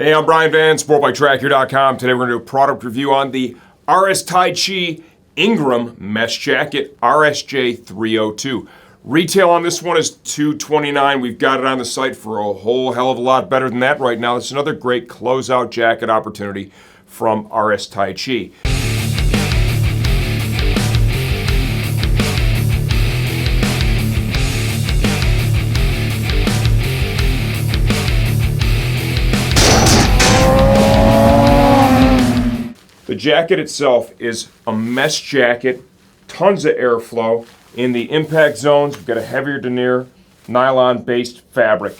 Hey, I'm Brian Van, SportbikeTracker.com. Today we're going to do a product review on the Taichi Ingram Mesh Jacket, RSJ302. Retail on this one is $229. We've got it on the site for a whole hell of a lot better than that right now. It's another great closeout jacket opportunity from Taichi. The jacket itself is a mesh jacket, tons of airflow. In the impact zones, we've got a heavier denier, nylon-based fabric.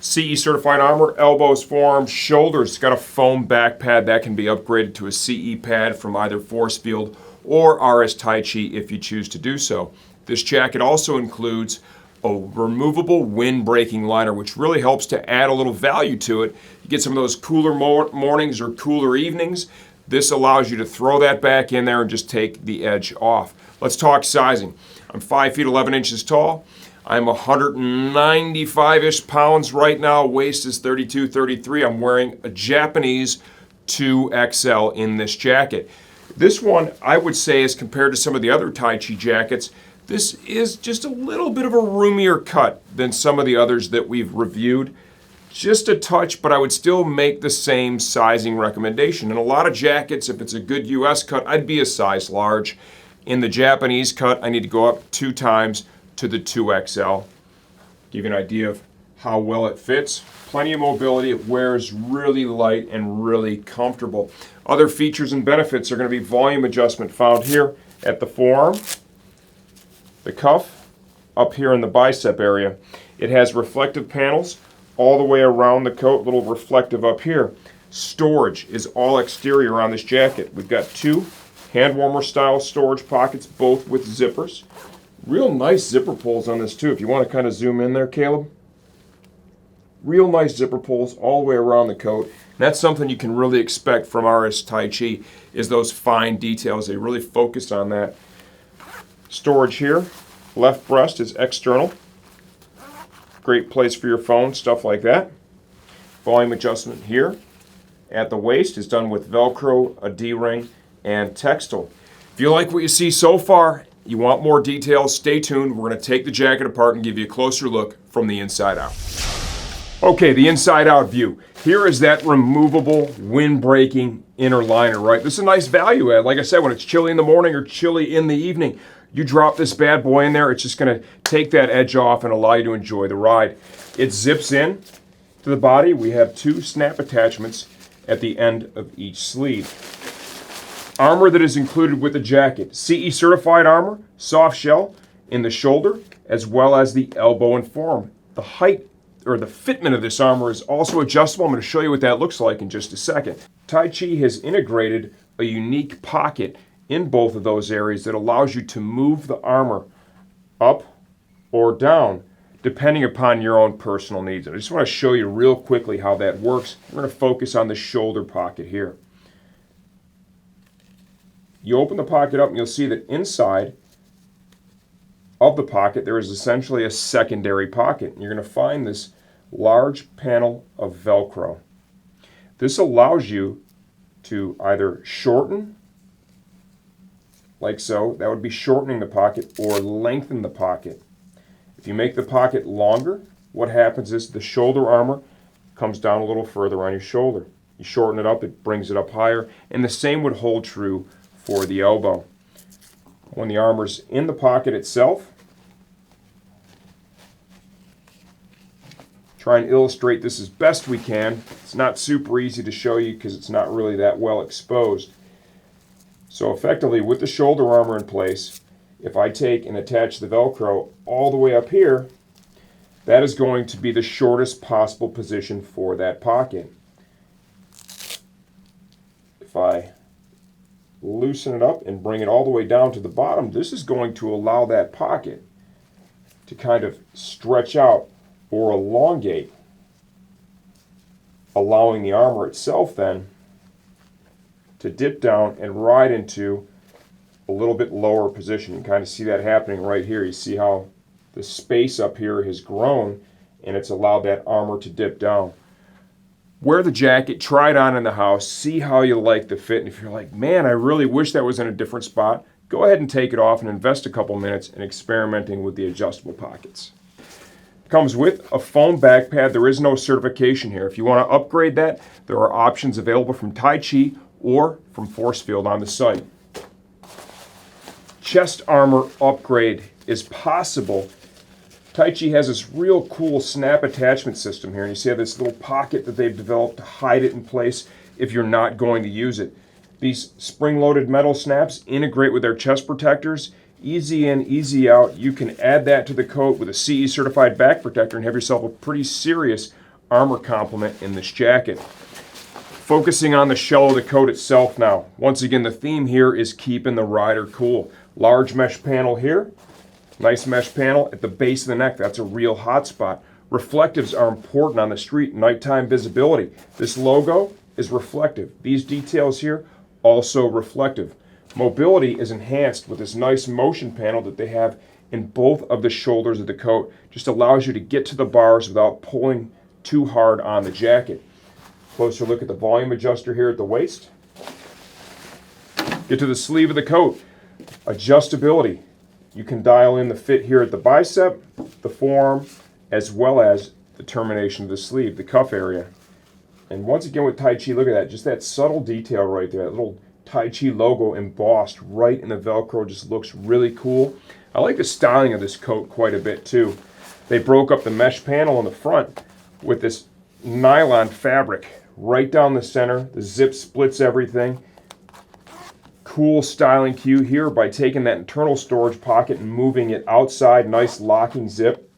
CE certified armor, elbows, forearms, shoulders. It's got a foam back pad that can be upgraded to a CE pad from either Force Field or RS Taichi if you choose to do so. This jacket also includes a removable wind-breaking liner, which really helps to add a little value to it. You get some of those cooler mornings or cooler evenings. This allows you to throw that back in there and just take the edge off. Let's talk sizing. I'm 5 feet 11 inches tall. I'm 195-ish pounds right now. Waist is 32, 33. I'm wearing a Japanese 2XL in this jacket. This one, I would say, as compared to some of the other Taichi jackets, this is just a little bit of a roomier cut than some of the others that we've reviewed. Just a touch, but I would still make the same sizing recommendation. In a lot of jackets, if it's a good US cut, I'd be a size large. In the Japanese cut, I need to go up 2 times to the 2XL. Give you an idea of how well it fits. Plenty of mobility. It wears really light and really comfortable. Other features and benefits are going to be volume adjustment found here at the forearm, the cuff, up here in the bicep area. It has reflective panels all the way around the coat, little reflective up here. Storage is all exterior on this jacket. We've got 2 hand warmer style storage pockets, both with zippers. Real nice zipper pulls on this too. If you want to kind of zoom in there, Caleb. Real nice zipper pulls all the way around the coat. And that's something you can really expect from RS Taichi, is those fine details. They really focus on that. Storage here. Left breast is external. Great place for your phone, stuff like that. Volume adjustment here at the waist is done with Velcro, a D-ring, and textile. If you like what you see so far, you want more details, stay tuned. We're going to take the jacket apart and give you a closer look from the inside out. Okay, the inside out view. Here is that removable wind-breaking inner liner, right? This is a nice value add. Like I said, when it's chilly in the morning or chilly in the evening, you drop this bad boy in there, it's just going to take that edge off and allow you to enjoy the ride. It zips in to the body. We have 2 snap attachments at the end of each sleeve. Armor that is included with the jacket. CE certified armor, soft shell in the shoulder, as well as the elbow and forearm. The height or the fitment of this armor is also adjustable. I'm going to show you what that looks like in just a second. Taichi has integrated a unique pocket in both of those areas that allows you to move the armor up or down depending upon your own personal needs. And I just want to show you real quickly how that works. We're going to focus on the shoulder pocket here. You open the pocket up and you'll see that inside of the pocket there is essentially a secondary pocket. And you're going to find this large panel of Velcro. This allows you to either shorten, like so, that would be shortening the pocket, or lengthen the pocket. If you make the pocket longer, what happens is the shoulder armor comes down a little further on your shoulder. You shorten it up, it brings it up higher, and the same would hold true for the elbow. When the armor's in the pocket itself, try and illustrate this as best we can. It's not super easy to show you because it's not really that well exposed. So effectively, with the shoulder armor in place, if I take and attach the Velcro all the way up here, that is going to be the shortest possible position for that pocket. If I loosen it up and bring it all the way down to the bottom, this is going to allow that pocket to kind of stretch out or elongate, allowing the armor itself then to dip down and ride into a little bit lower position. You can kind of see that happening right here. You see how the space up here has grown and it's allowed that armor to dip down. Wear the jacket, try it on in the house, see how you like the fit, and if you're like, man, I really wish that was in a different spot, go ahead and take it off and invest a couple minutes in experimenting with the adjustable pockets. It comes with a foam back pad. There is no certification here. If you want to upgrade that, there are options available from Taichi or from Forcefield on the site. Chest armor upgrade is possible. Taichi has this real cool snap attachment system here, and you see this little pocket that they've developed to hide it in place if you're not going to use it. These spring-loaded metal snaps integrate with their chest protectors. Easy in, easy out. You can add that to the coat with a CE certified back protector and have yourself a pretty serious armor complement in this jacket. Focusing on the shell of the coat itself now. Once again, the theme here is keeping the rider cool. Large mesh panel here. Nice mesh panel at the base of the neck. That's a real hot spot. Reflectives are important on the street. Nighttime visibility. This logo is reflective. These details here also reflective. Mobility is enhanced with this nice motion panel that they have in both of the shoulders of the coat. Just allows you to get to the bars without pulling too hard on the jacket. Closer look at the volume adjuster here at the waist. Get to the sleeve of the coat. Adjustability. You can dial in the fit here at the bicep, the forearm, as well as the termination of the sleeve, the cuff area. And once again with Taichi, look at that, just that subtle detail right there, that little Taichi logo embossed right in the Velcro just looks really cool. I like the styling of this coat quite a bit too. They broke up the mesh panel in the front with this nylon fabric right down the center. The zip splits everything. Cool styling cue here by taking that internal storage pocket and moving it outside. Nice locking zip.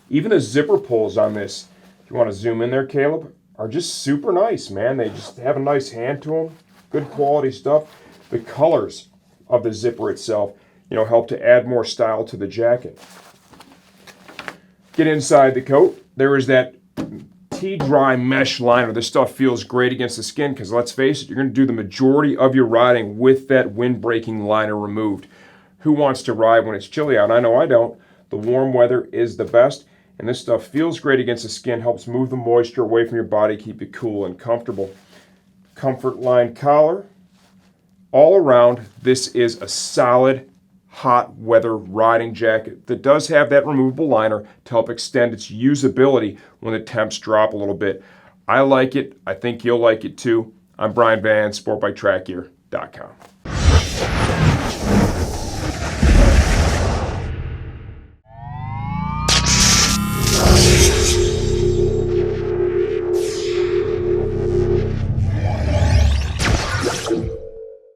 Even the zipper pulls on this, if you want to zoom in there, Caleb, are just super nice, man. They just have a nice hand to them. Good quality stuff. The colors of the zipper itself, help to add more style to the jacket. Get inside the coat. There is that T-dry mesh liner. This stuff feels great against the skin because let's face it, you're going to do the majority of your riding with that wind-breaking liner removed. Who wants to ride when it's chilly out? I know I don't. The warm weather is the best, and this stuff feels great against the skin, helps move the moisture away from your body, keep you cool and comfortable. Comfort line collar. All around, this is a solid hot weather riding jacket that does have that removable liner to help extend its usability when the temps drop a little bit. I like it. I think you'll like it too. I'm Brian Van, SportbikeTrackGear.com.